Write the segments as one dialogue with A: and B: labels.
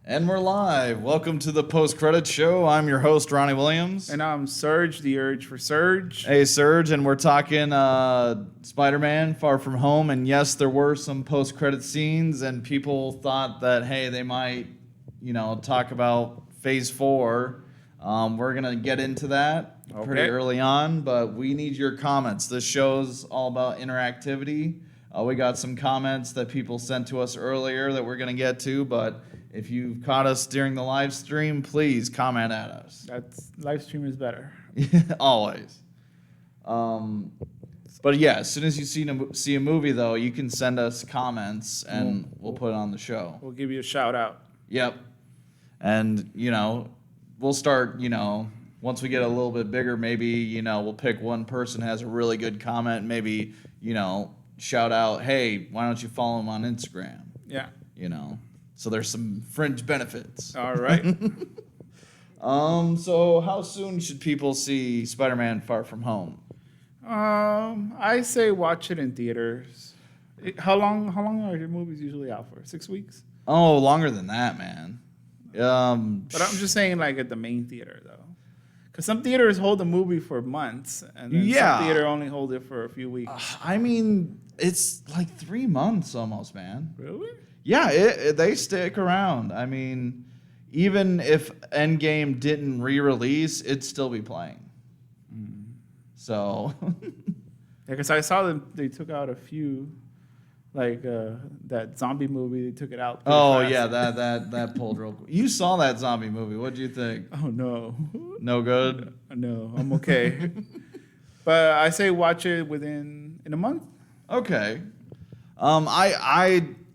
A: And we're live. Welcome to the post-credit show. I'm your host, Ronnie Williams.
B: And I'm Surge, the urge for Surge.
A: Hey, Surge, and we're talking Spider-Man Far From Home. And yes, there were some post-credit scenes, and people thought that, hey, they might, talk about Phase 4. We're going to get into that pretty early on, but we need your comments. This show's all about interactivity. We got some comments that people sent to us earlier that we're going to get to, but if you've caught us during the live stream, please comment at us.
B: Live stream is better.
A: Always. But yeah, as soon as you see a movie, though, you can send us comments, and we'll put it on the show.
B: We'll give you a shout out.
A: Yep. And, we'll start, once we get a little bit bigger, maybe, we'll pick one person who has a really good comment, and maybe, shout out, hey, why don't you follow him on Instagram?
B: Yeah.
A: So there's some fringe benefits.
B: All right.
A: So how soon should people see Spider-Man Far From Home?
B: I say watch it in theaters. How long are your movies usually out for? 6 weeks?
A: Oh, longer than that, man.
B: But I'm just saying, like, at the main theater, though. Because some theaters hold the movie for months, and then some theater only hold it for a few weeks.
A: It's like 3 months almost, man.
B: Really?
A: Yeah, they stick around. I mean, even if Endgame didn't re-release, it'd still be playing. So.
B: Because I saw them, they took out a few, like that zombie movie. They took it out.
A: Oh
B: fast.
A: yeah, that pulled real quick. You saw that zombie movie? What did you think?
B: Oh no.
A: No good.
B: No, I'm okay. But I say watch it in a month.
A: Okay.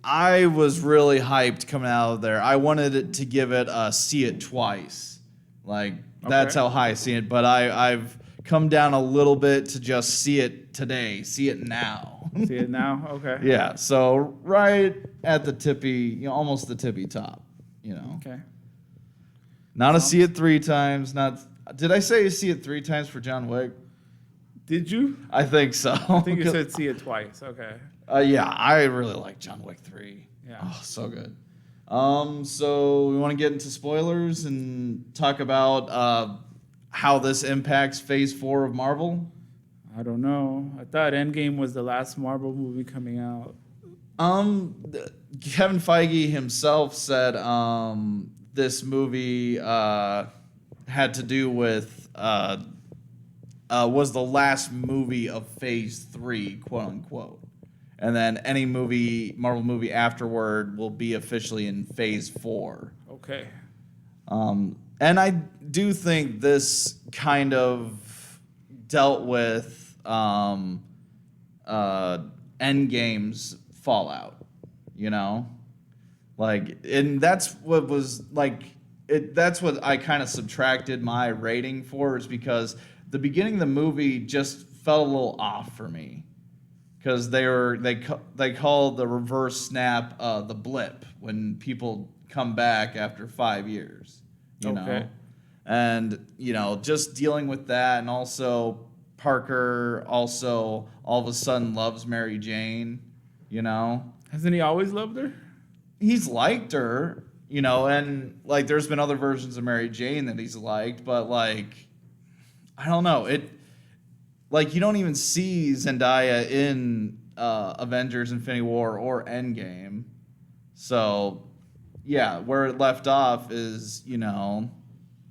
A: I was really hyped coming out of there. I wanted it to give it a see it twice. Like, that's how high I see it. But I've come down a little bit to just see it today. See it now.
B: See it now? Okay.
A: Yeah. So right at the tippy, almost the tippy top,
B: Okay.
A: Not a see it 3 times. Did I say see it 3 times for John Wick?
B: Did you?
A: I think so.
B: I think you said see it twice. Okay.
A: Yeah, I really like John Wick 3.
B: Yeah.
A: Oh, so good. So we want to get into spoilers and talk about how this impacts Phase 4 of Marvel?
B: I don't know. I thought Endgame was the last Marvel movie coming out.
A: Kevin Feige himself said this movie had to do with was the last movie of Phase 3, quote unquote. And then any Marvel movie afterward will be officially in Phase 4.
B: Okay.
A: And I do think this kind of dealt with Endgame's fallout, Like, and that's what was, like, that's what I kind of subtracted my rating for, is because the beginning of the movie just felt a little off for me. Because they call the reverse snap the blip, when people come back after 5 years, know, and just dealing with that, and also Parker also all of a sudden loves Mary Jane,
B: Hasn't he always loved her?
A: He's liked her, and like there's been other versions of Mary Jane that he's liked, but like I don't know it. Like, you don't even see Zendaya in Avengers Infinity War or Endgame. So, yeah, where it left off is,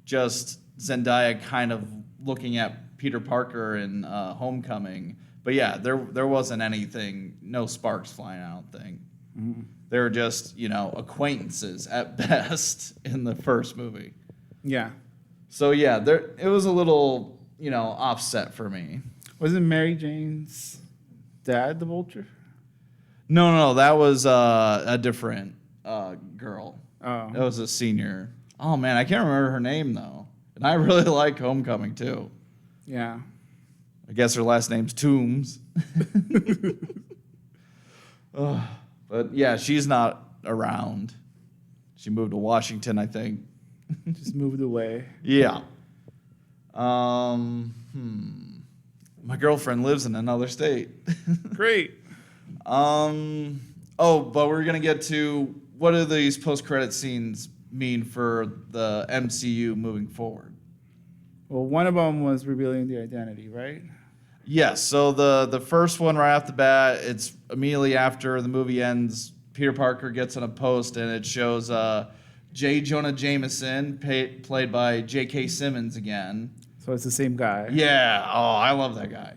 A: just Zendaya kind of looking at Peter Parker in Homecoming. But, yeah, there wasn't anything, no sparks flying out thing. Mm-hmm. They were just, acquaintances at best in the first movie.
B: Yeah.
A: So, yeah, it was a little, offset for me.
B: Wasn't Mary Jane's dad the Vulture?
A: No, that was a different girl.
B: Oh.
A: That was a senior. Oh, man, I can't remember her name, though. And I really like Homecoming, too.
B: Yeah.
A: I guess her last name's Toombs. But, yeah, she's not around. She moved to Washington, I think.
B: Just moved away.
A: Yeah. My girlfriend lives in another state.
B: Great.
A: But we're going to get to what do these post-credit scenes mean for the MCU moving forward.
B: Well, one of them was revealing the identity, right?
A: Yes. So the first one right off the bat, it's immediately after the movie ends. Peter Parker gets on a post and it shows J. Jonah Jameson, played by J.K. Simmons again.
B: So it's the same guy.
A: Yeah. Oh, I love that guy.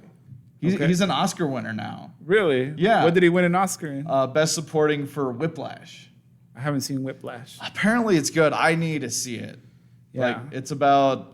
B: Okay.
A: He's an Oscar winner now.
B: Really?
A: Yeah.
B: What did he win an Oscar in?
A: Best supporting for Whiplash.
B: I haven't seen Whiplash.
A: Apparently it's good. I need to see it.
B: Yeah.
A: Like it's about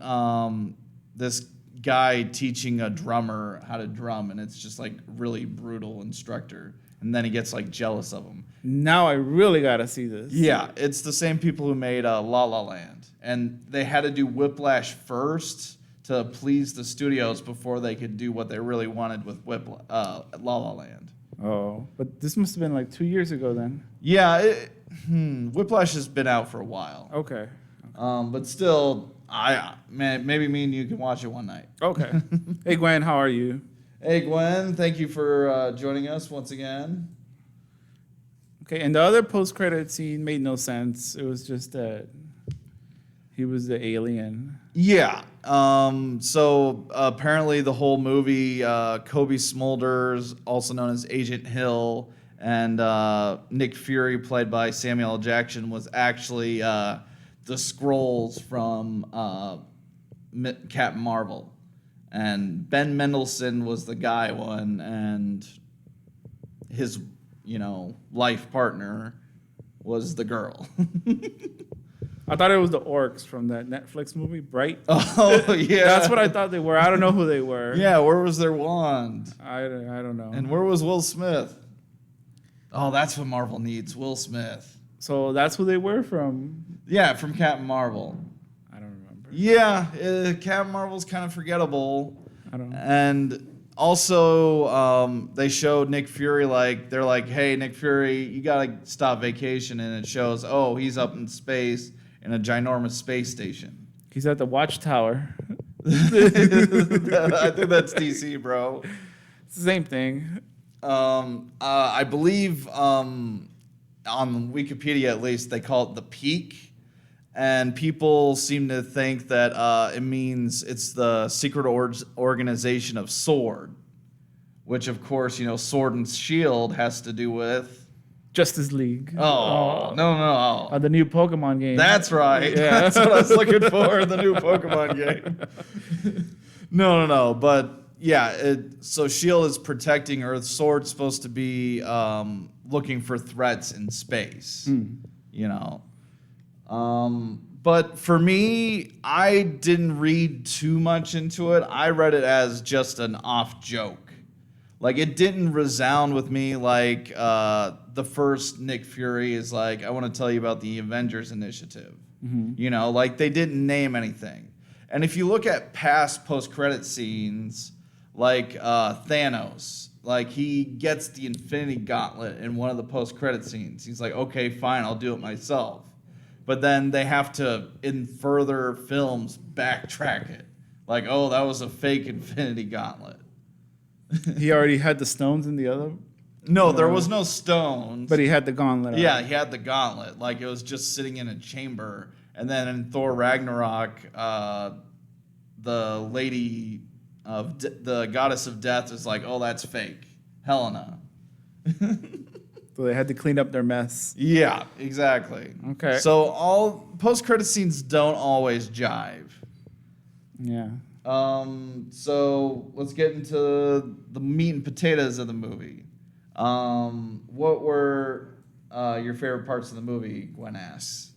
A: this guy teaching a drummer how to drum, and it's just like really brutal instructor. And then he gets like jealous of him.
B: Now I really gotta see this.
A: Yeah, it's the same people who made La La Land, and they had to do Whiplash first to please the studios before they could do what they really wanted with La La Land.
B: Oh, but this must have been like 2 years ago then.
A: Yeah, Whiplash has been out for a while.
B: Okay.
A: But still, maybe me and you can watch it one night.
B: Okay. Hey Gwen, how are you?
A: Hey Gwen, thank you for joining us once again.
B: Okay, and the other post-credit scene made no sense. It was just that he was the alien.
A: Yeah. So apparently the whole movie, Kobe Smulders, also known as Agent Hill, and Nick Fury, played by Samuel L. Jackson, was actually the Skrulls from Captain Marvel. And Ben Mendelsohn was the guy one, and his, life partner was the girl.
B: I thought it was the orcs from that Netflix movie, Bright.
A: Oh, yeah.
B: That's what I thought they were. I don't know who they were.
A: Yeah, where was their wand?
B: I don't know.
A: And where was Will Smith? Oh, that's what Marvel needs, Will Smith.
B: So that's who they were from?
A: Yeah, from Captain Marvel.
B: I don't remember.
A: Yeah, Captain Marvel's kind of forgettable.
B: I don't know.
A: And also, they showed Nick Fury, they're like, hey, Nick Fury, you got to stop vacation. And it shows, oh, he's up in space in a ginormous space station.
B: He's at the Watchtower.
A: I think that's DC, bro.
B: It's the same thing.
A: I believe on Wikipedia, at least, they call it the Peak. And people seem to think that it means it's the secret organization of S.W.O.R.D, which, of course, S.W.O.R D and S.H.I.E.L.D has to do with...
B: Justice League.
A: Oh, no.
B: The new Pokemon game.
A: That's right.
B: Yeah.
A: That's what I was looking for, the new Pokemon game. No. But, yeah, so S.H.I.E.L.D is protecting Earth. S.W.O.R D's supposed to be looking for threats in space, But for me, I didn't read too much into it. I read it as just an off joke. Like, it didn't resound with me like the first Nick Fury is like, I want to tell you about the Avengers Initiative. Mm-hmm. They didn't name anything. And if you look at past post-credit scenes, like Thanos, he gets the Infinity Gauntlet in one of the post-credit scenes. He's like, okay, fine, I'll do it myself. But then they have to, in further films, backtrack it. Like, oh, that was a fake Infinity Gauntlet.
B: He already had the stones in the other?
A: No, there was no stones.
B: But he had the gauntlet.
A: Yeah, he had the gauntlet. It was just sitting in a chamber. And then in Thor Ragnarok, the lady of the goddess of death is like, oh, that's fake. Helena.
B: So they had to clean up their mess.
A: Yeah, exactly.
B: Okay.
A: So all post-credit scenes don't always jive.
B: Yeah.
A: So let's get into the meat and potatoes of the movie. What were your favorite parts of the movie, Gwen asks?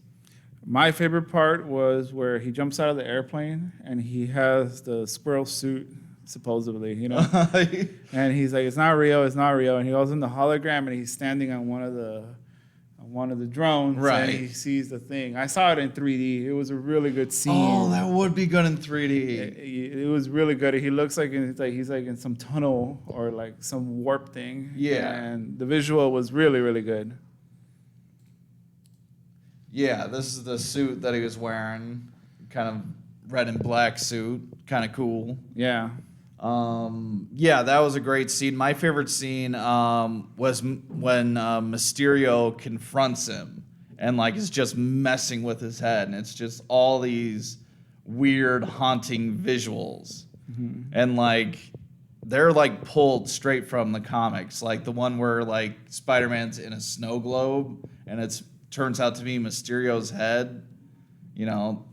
B: My favorite part was where he jumps out of the airplane and he has the squirrel suit, supposedly, and he's like, it's not real, and he goes in the hologram and he's standing on one of the drones,
A: right?
B: And he sees the thing. I saw it in 3D. It was a really good scene.
A: Oh, that would be good in 3D.
B: It was really good. He looks like he's in some tunnel or like some warp thing.
A: Yeah,
B: and the visual was really, really good.
A: Yeah, this is the suit that he was wearing, kind of red and black suit, kind of cool.
B: Yeah.
A: Yeah, that was a great scene. My favorite scene was when Mysterio confronts him, and like is just messing with his head, and it's just all these weird, haunting visuals, and like they're like pulled straight from the comics, like the one where like Spider-Man's in a snow globe, and it's turns out to be Mysterio's head. You know,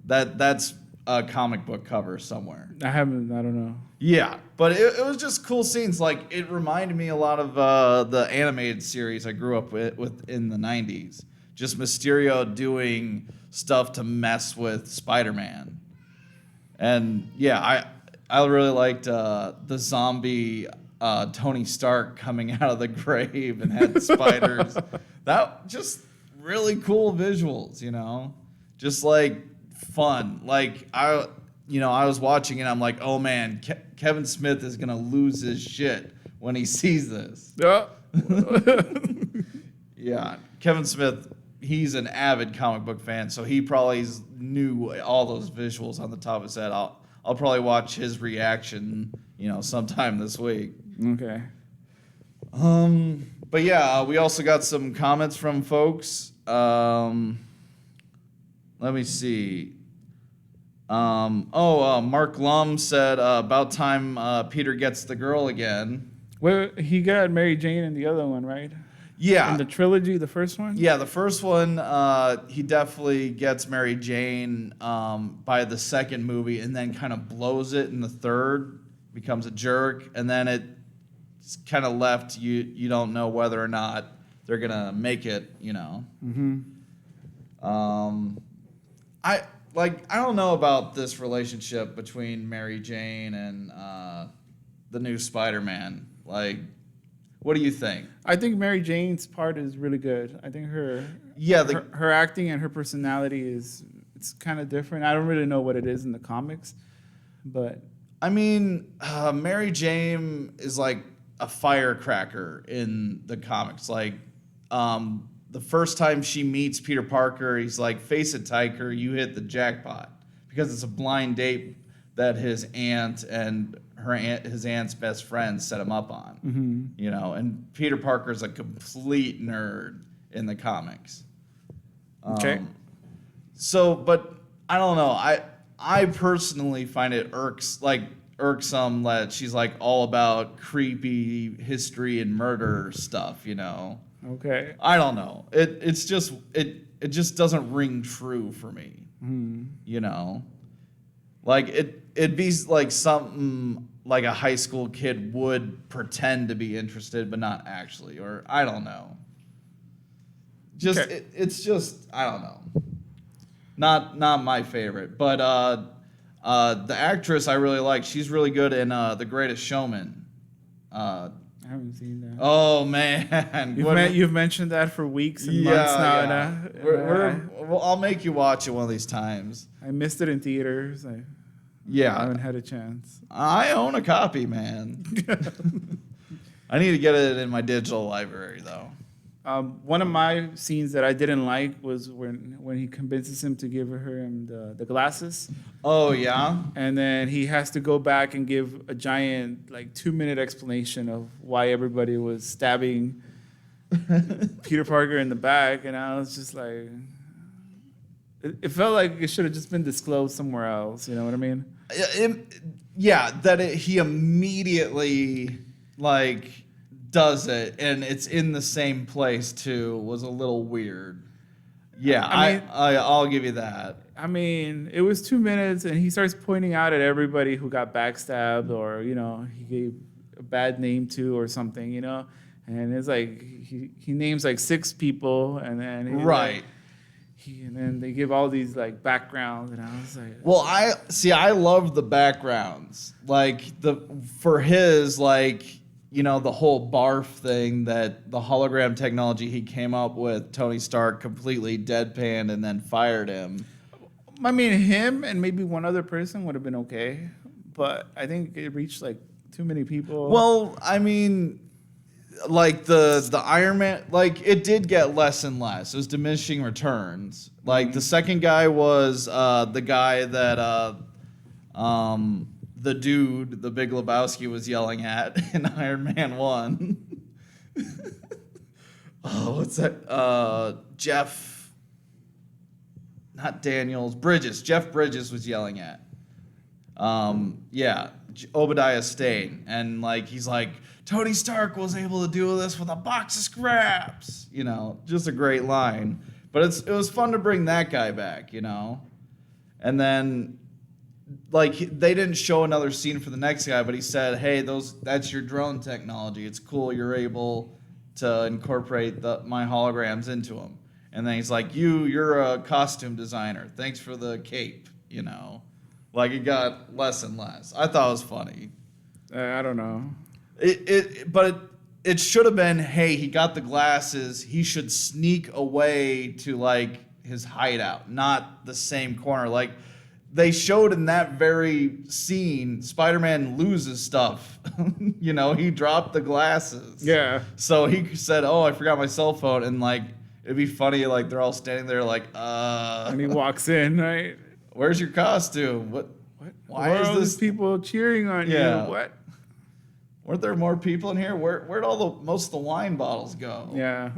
A: that's a comic book cover somewhere.
B: I don't know.
A: Yeah, but it was just cool scenes. Like, it reminded me a lot of the animated series I grew up with in the 90s. Just Mysterio doing stuff to mess with Spider-Man. And, yeah, I really liked the zombie Tony Stark coming out of the grave and had spiders. That just really cool visuals, you know? Just, like, fun. Like, I was watching it, I'm like, oh man, Kevin Smith is gonna lose his shit when he sees this.
B: Yeah.
A: Yeah, Kevin Smith, he's an avid comic book fan, so he probably knew all those visuals on the top of his head. I'll probably watch his reaction, sometime this week.
B: Okay.
A: But yeah, we also got some comments from folks. Let me see. Mark Lum said about time Peter gets the girl again.
B: Well, he got Mary Jane in the other one, right?
A: Yeah.
B: In the trilogy, the first one?
A: Yeah, the first one, he definitely gets Mary Jane by the second movie, and then kind of blows it in the third, becomes a jerk, and then it's kind of left, you don't know whether or not they're going to make it,
B: Mm-hmm.
A: I don't know about this relationship between Mary Jane and the new Spider-Man. Like, what do you think?
B: I think Mary Jane's part is really good. I think her acting and her personality it's kind of different. I don't really know what it is in the comics, but
A: I mean, Mary Jane is like a firecracker in the comics. Like, the first time she meets Peter Parker, he's like, face it, Tyker, you hit the jackpot. Because it's a blind date that his aunt and his aunt's best friend set him up on.
B: Mm-hmm.
A: And Peter Parker's a complete nerd in the comics.
B: Okay.
A: But I don't know. I personally find it irksome that she's like all about creepy history and murder stuff,
B: Okay.
A: I don't know. It just doesn't ring true for me. Like it'd be like something like a high school kid would pretend to be interested but not actually, or I don't know. It's just I don't know. Not my favorite, but the actress I really like. She's really good in The Greatest Showman.
B: I haven't seen that.
A: Oh man,
B: You've mentioned that for weeks and months now.
A: Yeah. I'll make you watch it one of these times.
B: I missed it in theaters. I haven't had a chance.
A: I own a copy, man. I need to get it in my digital library though.
B: One of my scenes that I didn't like was when he convinces him to give him the glasses.
A: Oh yeah.
B: And then he has to go back and give a giant 2-minute explanation of why everybody was stabbing Peter Parker in the back, and I was just like, it felt like it should have just been disclosed somewhere else. You know what I mean?
A: He immediately does it, and it's in the same place too, was a little weird. Yeah, I'll give you that.
B: I mean, it was 2 minutes, and he starts pointing out at everybody who got backstabbed, or he gave a bad name to, or something, and it's like he names 6 people, and then and then they give all these backgrounds, and I was like,
A: well, I love the backgrounds, for his the whole barf thing, that the hologram technology he came up with, Tony Stark completely deadpanned and then fired him.
B: I mean, him and maybe one other person would have been okay, but I think it reached too many people.
A: Well, I mean, the Iron Man, it did get less and less. It was diminishing returns. The second guy was the guy that the dude, the Big Lebowski, was yelling at in Iron Man 1. Oh, what's that? Jeff, not Daniels, Bridges. Jeff Bridges was yelling at. Yeah, Obadiah Stane, and like he's like, Tony Stark was able to do this with a box of scraps. You know, just a great line. But it was fun to bring that guy back. You know, and then like they didn't show another scene for the next guy, but he said, "Hey, that's your drone technology. It's cool. You're able to incorporate my holograms into them." And then he's like, "You're a costume designer. Thanks for the cape." You know, like it got less and less. I thought it was funny.
B: I don't know.
A: It should have been, hey, he got the glasses. He should sneak away to like his hideout, not the same corner. Like they showed in that very scene, Spider-Man loses stuff. You know, he dropped the glasses.
B: Yeah.
A: So he said, "Oh, I forgot my cell phone," and like it'd be funny, like they're all standing there, like,
B: And he walks in, right?
A: "Where's your costume? What? Why is
B: all
A: this?"
B: these people cheering on
A: Yeah.
B: you? What?
A: Weren't there more people in here? Where'd all most of the wine bottles go?
B: Yeah.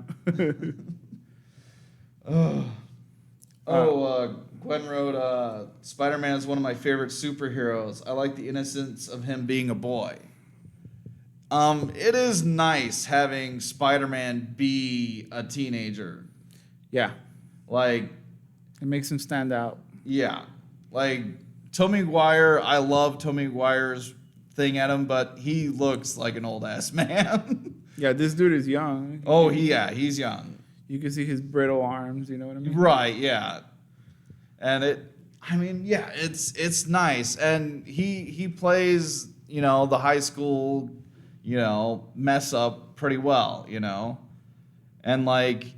A: Gwen wrote, Spider-Man is one of my favorite superheroes. I like the innocence of him being a boy. It is nice having Spider-Man be a teenager.
B: Yeah.
A: Like,
B: It makes him stand out.
A: yeah. Like, Tobey Maguire, I love Tobey Maguire's thing at him, but he looks like an old-ass man.
B: Yeah, this dude is young.
A: Oh, he's young.
B: You can see his brittle arms, you know what I mean?
A: Right, yeah. And it's nice. And he plays, you know, the high school, you know, mess up pretty well, you know. And like,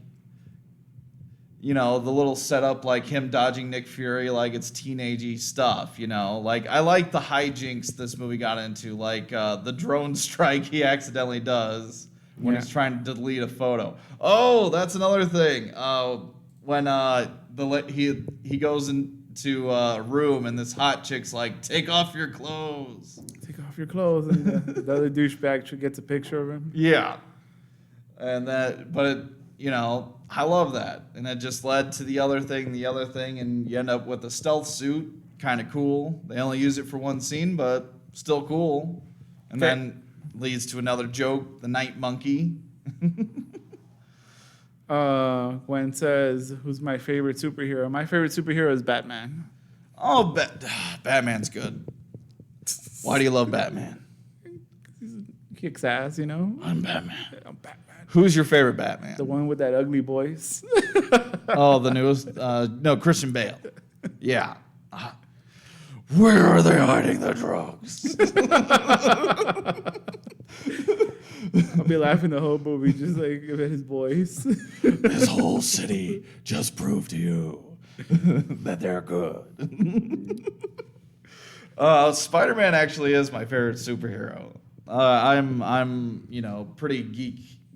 A: you know, the little setup, like him dodging Nick Fury, like it's teenagey stuff, you know. Like I like the hijinks this movie got into, like the drone strike he accidentally does when he's trying to delete a photo. Oh, that's another thing. When he goes into a room and this hot chick's like, "Take off your clothes."
B: Take off your clothes, and the other douchebag gets a picture of him.
A: Yeah, you know, I love that, and it just led to the other thing, and you end up with a stealth suit, kind of cool. They only use it for one scene, but still cool. And then leads to another joke, the night monkey.
B: Gwen says, "Who's my favorite superhero?" My favorite superhero is Batman.
A: Oh, Batman's good. Why do you love Batman?
B: He kicks ass, you know.
A: I'm Batman.
B: I'm Batman.
A: Who's your favorite Batman?
B: The one with that ugly voice.
A: Oh, the newest? No, Christian Bale. Yeah. Where are they hiding the drugs?
B: I'll be laughing the whole movie, just like at his voice.
A: This whole city just proved to you that they're good. Spider-Man actually is my favorite superhero. I'm you know, pretty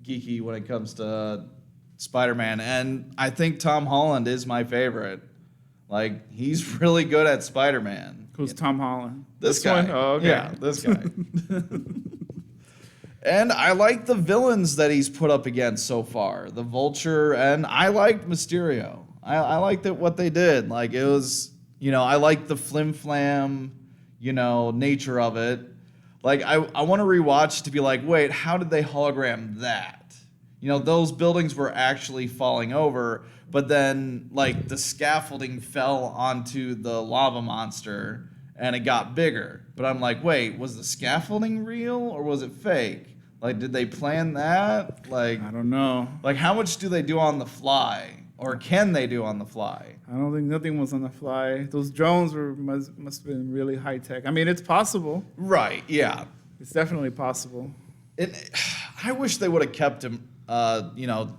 A: geeky when it comes to Spider-Man, and I think Tom Holland is my favorite. Like, he's really good at Spider-Man.
B: Who's Tom Holland?
A: This guy.
B: One? Oh, okay.
A: Yeah, this guy. And I like the villains that he's put up against so far. The Vulture, and I liked Mysterio. I liked what they did. Like, it was, you know, I liked the flim-flam, you know, nature of it. Like, I want to rewatch to be like, wait, how did they hologram that? You know, those buildings were actually falling over, but then, like, the scaffolding fell onto the lava monster, and it got bigger. But I'm like, wait, was the scaffolding real, or was it fake? Like, did they plan that? Like,
B: I don't know.
A: Like, how much do they do on the fly? Or can they do on the fly?
B: I don't think nothing was on the fly. Those drones must have been really high tech. I mean, it's possible.
A: Right, yeah.
B: It's definitely possible.
A: I wish they would have kept him, you know,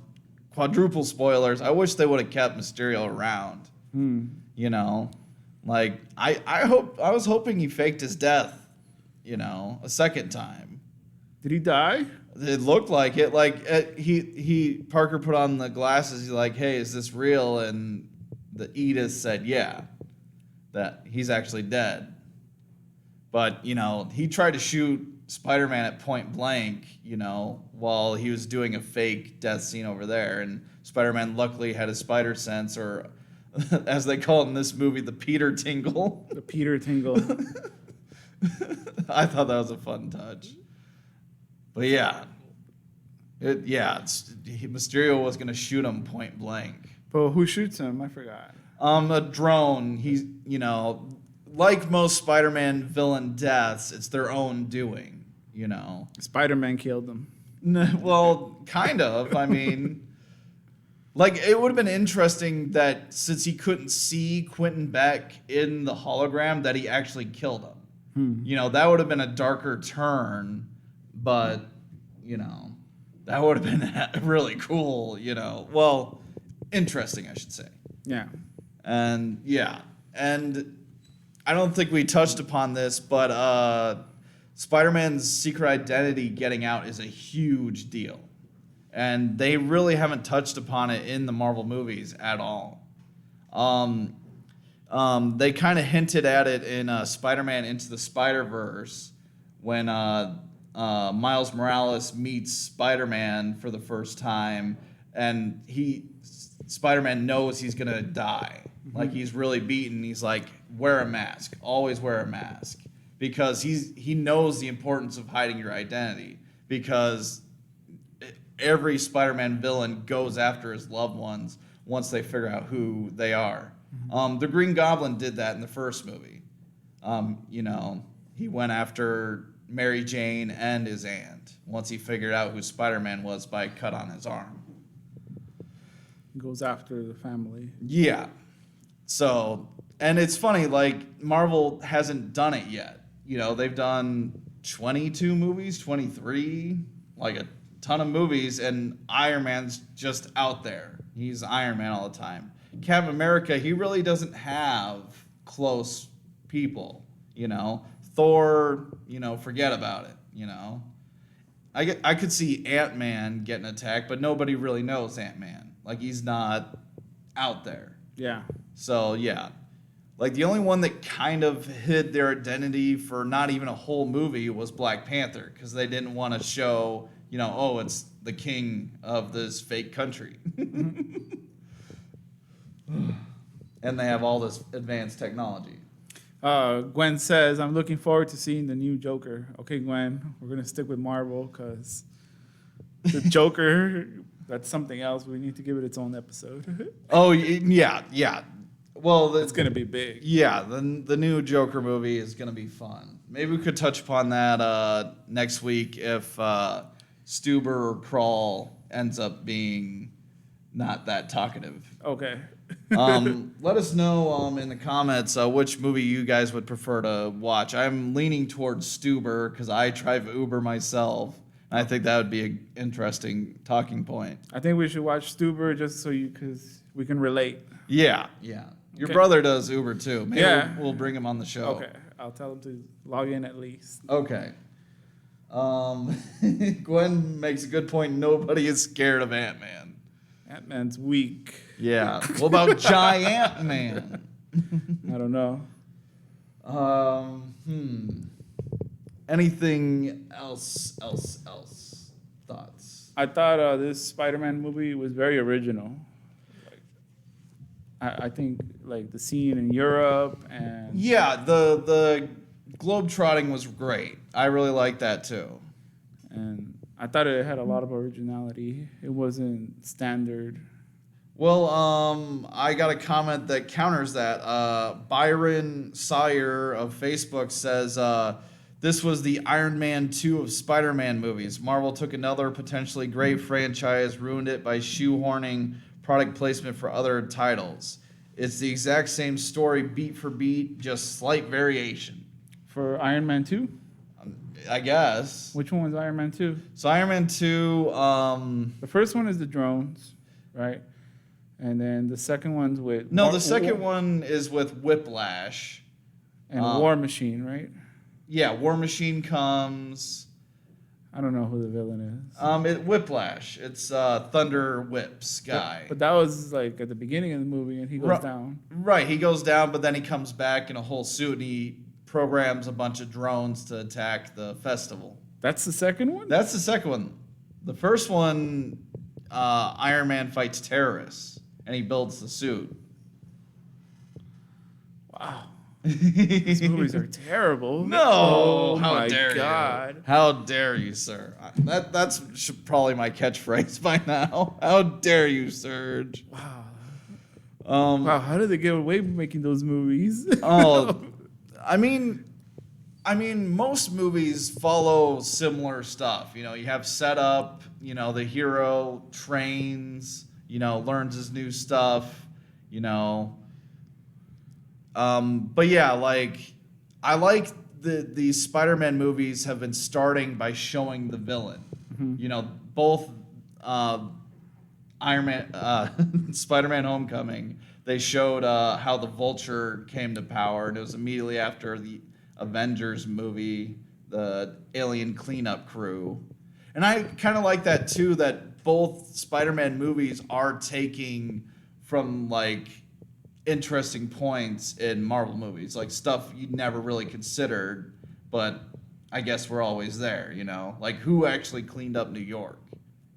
A: quadruple spoilers. I wish they would have kept Mysterio around. You know? Like, I was hoping he faked his death, you know, a second time.
B: Did he die?
A: It looked like it. Like, Parker put on the glasses. He's like, "Hey, is this real?" And the Edith said, "Yeah, that he's actually dead." But, you know, he tried to shoot Spider-Man at point blank, while he was doing a fake death scene over there. And Spider-Man luckily had a spider sense, or as they call it in this movie, the Peter Tingle.
B: The Peter Tingle.
A: I thought that was a fun touch. But yeah. Mysterio was going to shoot him point blank.
B: But who shoots him? I forgot.
A: A drone. He's, like most Spider-Man villain deaths, it's their own doing,
B: Spider-Man killed him.
A: Well, kind of. I mean, like, it would have been interesting that since he couldn't see Quentin Beck in the hologram, that he actually killed him. That would have been a darker turn, but, that would have been really cool, Well, interesting, I should say.
B: Yeah.
A: And I don't think we touched upon this, but Spider-Man's secret identity getting out is a huge deal. And they really haven't touched upon it in the Marvel movies at all. They kind of hinted at it in Spider-Man Into the Spider-Verse when Miles Morales meets Spider-Man for the first time, and Spider-Man knows he's going to die. Like, he's really beaten. He's like, wear a mask. Always wear a mask. Because he knows the importance of hiding your identity. Because every Spider-Man villain goes after his loved ones once they figure out who they are. The Green Goblin did that in the first movie. He went after Mary Jane and his aunt once he figured out who Spider-Man was by a cut on his arm.
B: Goes after the family.
A: Yeah. So, and it's funny, like, Marvel hasn't done it yet. They've done 22 movies, 23, like a ton of movies, and Iron Man's just out there. He's Iron Man all the time. Captain America, he really doesn't have close people, Thor, forget about it, I could see Ant-Man getting attacked, but nobody really knows Ant-Man. Like, he's not out there.
B: Yeah.
A: So, yeah. Like, the only one that kind of hid their identity for not even a whole movie was Black Panther, because they didn't want to show, it's the king of this fake country. And they have all this advanced technology.
B: Gwen says, I'm looking forward to seeing the new Joker. Okay, Gwen, we're going to stick with Marvel because the Joker, that's something else. We need to give it its own episode.
A: Oh, yeah. Well,
B: it's going to be big.
A: Yeah, the new Joker movie is going to be fun. Maybe we could touch upon that next week if Stuber or Crawl ends up being not that talkative.
B: Okay.
A: Let us know in the comments which movie you guys would prefer to watch. I'm leaning towards Stuber because I drive Uber myself. And I think that would be an interesting talking point.
B: I think we should watch Stuber just because we can relate.
A: Yeah. Your brother does Uber too. Maybe we'll bring him on the show.
B: Okay, I'll tell him to log in at least.
A: Okay. Gwen makes a good point. Nobody is scared of Ant-Man.
B: Ant-Man's weak.
A: Yeah. What about Giant Man?
B: I don't know.
A: Anything else? Thoughts?
B: I thought this Spider-Man movie was very original. I think like the scene in Europe and
A: the globetrotting was great. I really liked that too.
B: And I thought it had a lot of originality. It wasn't standard.
A: Well, I got a comment that counters that. Byron Sire of Facebook says this was the Iron Man 2 of Spider-Man movies. Marvel took another potentially great franchise, ruined it by shoehorning product placement for other titles. It's the exact same story, beat for beat, just slight variation.
B: For Iron Man 2?
A: I guess.
B: Which one was Iron Man 2?
A: So Iron Man 2...
B: the first one is the drones, right? And then the second one's with...
A: No, the second one is with Whiplash.
B: And War Machine, right?
A: Yeah, War Machine comes...
B: I don't know who the villain is.
A: Whiplash. It's Thunder Whips guy.
B: But that was like at the beginning of the movie, and he goes down.
A: Right, he goes down, but then he comes back in a whole suit, and he programs a bunch of drones to attack the festival.
B: That's the second one?
A: That's the second one. The first one, Iron Man fights terrorists, and he builds the suit.
B: Wow. These movies are terrible.
A: No,
B: oh
A: how
B: my
A: dare
B: God.
A: you? How dare you, sir? That's probably my catchphrase by now. How dare you, Serge?
B: Wow.
A: Wow,
B: how did they get away with making those movies?
A: I mean, most movies follow similar stuff. You know, you have setup. You know, the hero trains. You know, learns his new stuff. You know. But yeah, like I like the Spider-Man movies have been starting by showing the villain. Mm-hmm. You know, both Iron Man, Spider-Man Homecoming, they showed how the Vulture came to power, and it was immediately after the Avengers movie, the alien cleanup crew. And I kind of like that too, that both Spider-Man movies are taking from like interesting points in Marvel movies, like stuff you'd never really considered, but I guess we're always there, you know? Like who actually cleaned up New York,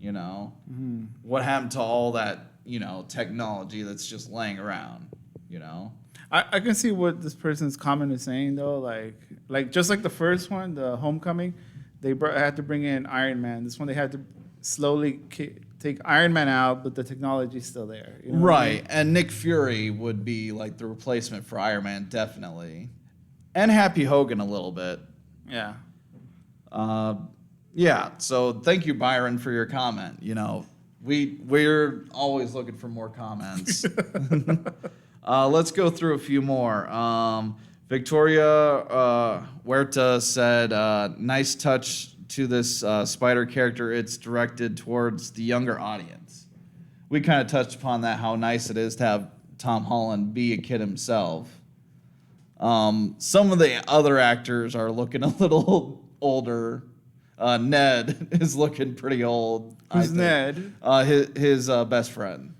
A: you know? Mm-hmm. What happened to all that, you know, technology that's just laying around, you know?
B: I can see what this person's comment is saying though, like just like the first one, the Homecoming, they had to bring in Iron Man. This one they had to slowly take Iron Man out, but the technology's still there. You know
A: right,
B: what I mean?
A: And Nick Fury would be like the replacement for Iron Man, definitely. And Happy Hogan a little bit.
B: Yeah.
A: Yeah, so thank you, Byron, for your comment. You know, we're always looking for more comments. Let's go through a few more. Victoria Huerta said, nice touch to this Spider character. It's directed towards the younger audience. We kind of touched upon that, how nice it is to have Tom Holland be a kid himself. Some of the other actors are looking a little older. Ned is looking pretty old.
B: Who's Ned?
A: His best friend.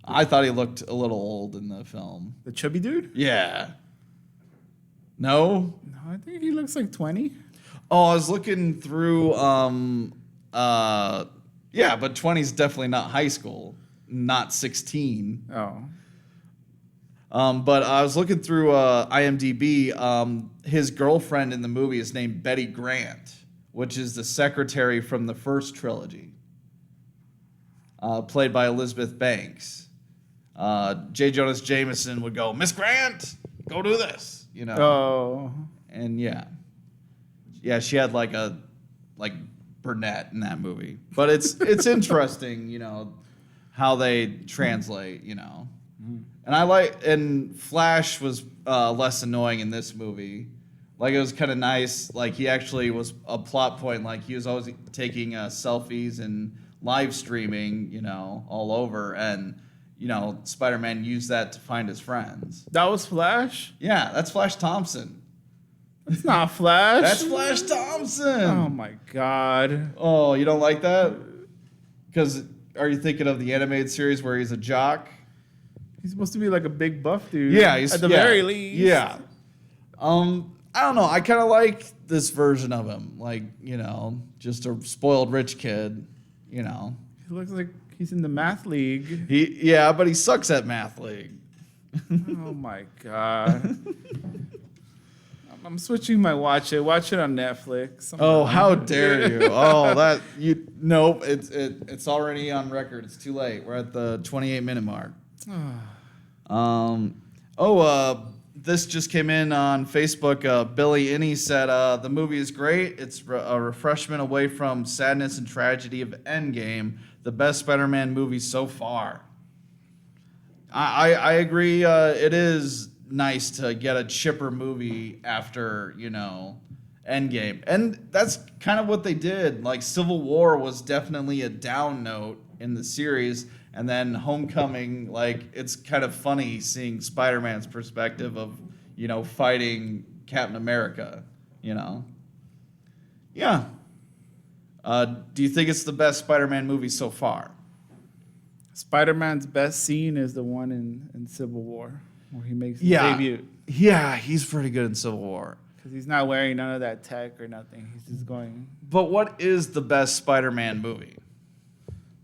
A: I thought he looked a little old in the film.
B: The chubby dude?
A: Yeah. No?
B: No, I think he looks like 20.
A: Oh, I was looking through, yeah, but 20 is definitely not high school, not 16.
B: Oh.
A: But I was looking through IMDb. His girlfriend in the movie is named Betty Grant, which is the secretary from the first trilogy, played by Elizabeth Banks. J. Jonah Jameson would go, Miss Grant, go do this, you know.
B: Oh.
A: And yeah, she had like brunette in that movie. But it's interesting, you know, how they translate, you know. Mm-hmm. And Flash was less annoying in this movie. Like it was kind of nice. Like he actually was a plot point. Like he was always taking selfies and live streaming, you know, all over. And you know, Spider-Man used that to find his friends.
B: That was Flash?
A: Yeah, that's Flash Thompson.
B: That's not Flash.
A: That's Flash Thompson.
B: Oh my God.
A: Oh, you don't like that? Because are you thinking of the animated series where he's a jock?
B: He's supposed to be like a big buff dude.
A: Yeah, he's
B: at the very least.
A: Yeah. I don't know. I kind of like this version of him. Like, you know, just a spoiled rich kid, you know.
B: He looks like he's in the math league.
A: Yeah, but he sucks at math league.
B: Oh my God. I'm switching my watch it. Watch it on Netflix.
A: Oh, how dare you? Oh, nope. It's already on record. It's too late. We're at the 28-minute mark. This just came in on Facebook. Billy Inney said, the movie is great. It's a refreshment away from sadness and tragedy of Endgame. The best Spider-Man movie so far. I agree. It is nice to get a chipper movie after, you know, Endgame. And that's kind of what they did. Like, Civil War was definitely a down note in the series. And then Homecoming, like, it's kind of funny seeing Spider-Man's perspective of, you know, fighting Captain America, you know? Yeah. Do you think it's the best Spider-Man movie so far?
B: Spider-Man's best scene is the one in Civil War where he makes his debut.
A: Yeah, he's pretty good in Civil War.
B: Because he's not wearing none of that tech or nothing. He's just going.
A: But what is the best Spider-Man movie?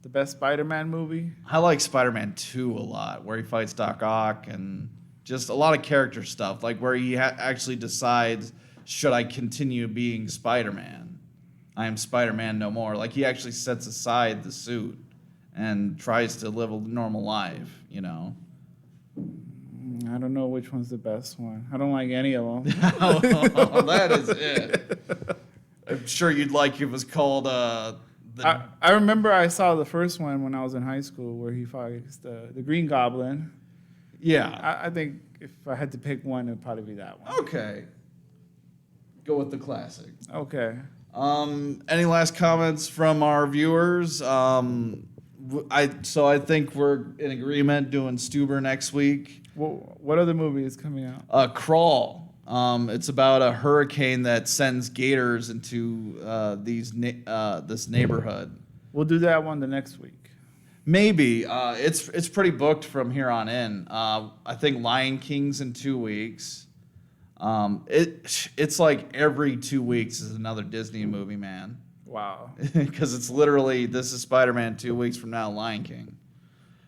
B: The best Spider-Man movie?
A: I like Spider-Man 2 a lot, where he fights Doc Ock and just a lot of character stuff, like where he actually decides, should I continue being Spider-Man? I am Spider-Man no more. Like, he actually sets aside the suit and tries to live a normal life, you know?
B: I don't know which one's the best one. I don't like any of them.
A: Oh, that is it. I'm sure you'd like it was called
B: I remember I saw the first one when I was in high school where he fights the Green Goblin.
A: Yeah.
B: I think if I had to pick one, it would probably be that one.
A: Okay. Go with the classic.
B: Okay.
A: Any last comments from our viewers? I think we're in agreement doing Stuber next week.
B: What other movie is coming out?
A: Crawl. It's about a hurricane that sends gators into this neighborhood.
B: We'll do that one the next week.
A: Maybe. It's pretty booked from here on in. I think Lion King's in 2 weeks. It's like every 2 weeks is another Disney movie, man.
B: Wow.
A: Because it's literally, this is Spider-Man, 2 weeks from now, Lion King.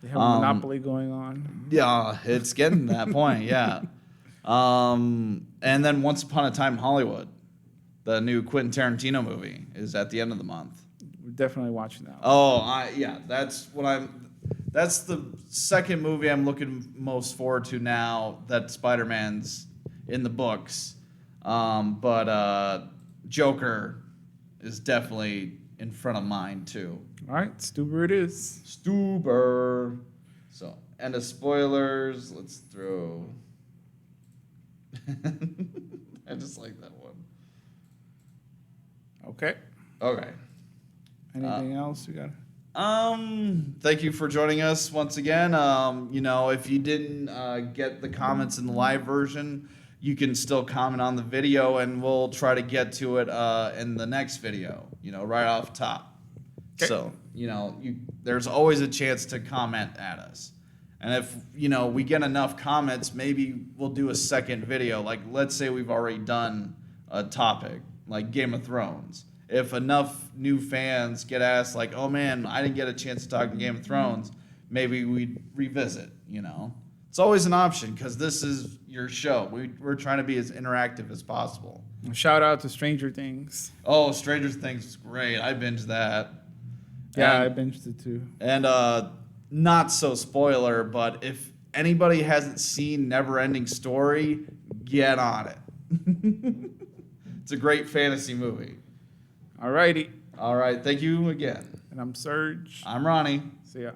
B: They have a monopoly going on.
A: Yeah, it's getting to that point, yeah. And then Once Upon a Time in Hollywood, the new Quentin Tarantino movie, is at the end of the month.
B: We're definitely watching that one.
A: Oh, that's the second movie I'm looking most forward to now that Spider-Man's in the books. But Joker is definitely in front of mine too.
B: All right, Stuber it is.
A: Stuber. So, end of spoilers. Let's throw. I just like that one.
B: Okay.
A: Okay.
B: Anything else you got?
A: Thank you for joining us once again. If you didn't get the comments in the live version, you can still comment on the video, and we'll try to get to it in the next video. Right off top. Okay. So there's always a chance to comment at us, and if we get enough comments, maybe we'll do a second video. Like, let's say we've already done a topic like Game of Thrones. If enough new fans get asked, like, oh man, I didn't get a chance to talk to Game of Thrones, maybe we'd revisit, It's always an option because this is your show. We're trying to be as interactive as possible.
B: Shout out to Stranger Things.
A: Oh, Stranger Things is great. I binged that.
B: Yeah, I binged it too.
A: And not so spoiler, but if anybody hasn't seen Neverending Story, get on it. It's a great fantasy movie.
B: All righty.
A: All right. Thank you again.
B: And I'm Serge.
A: I'm Ronnie.
B: See ya.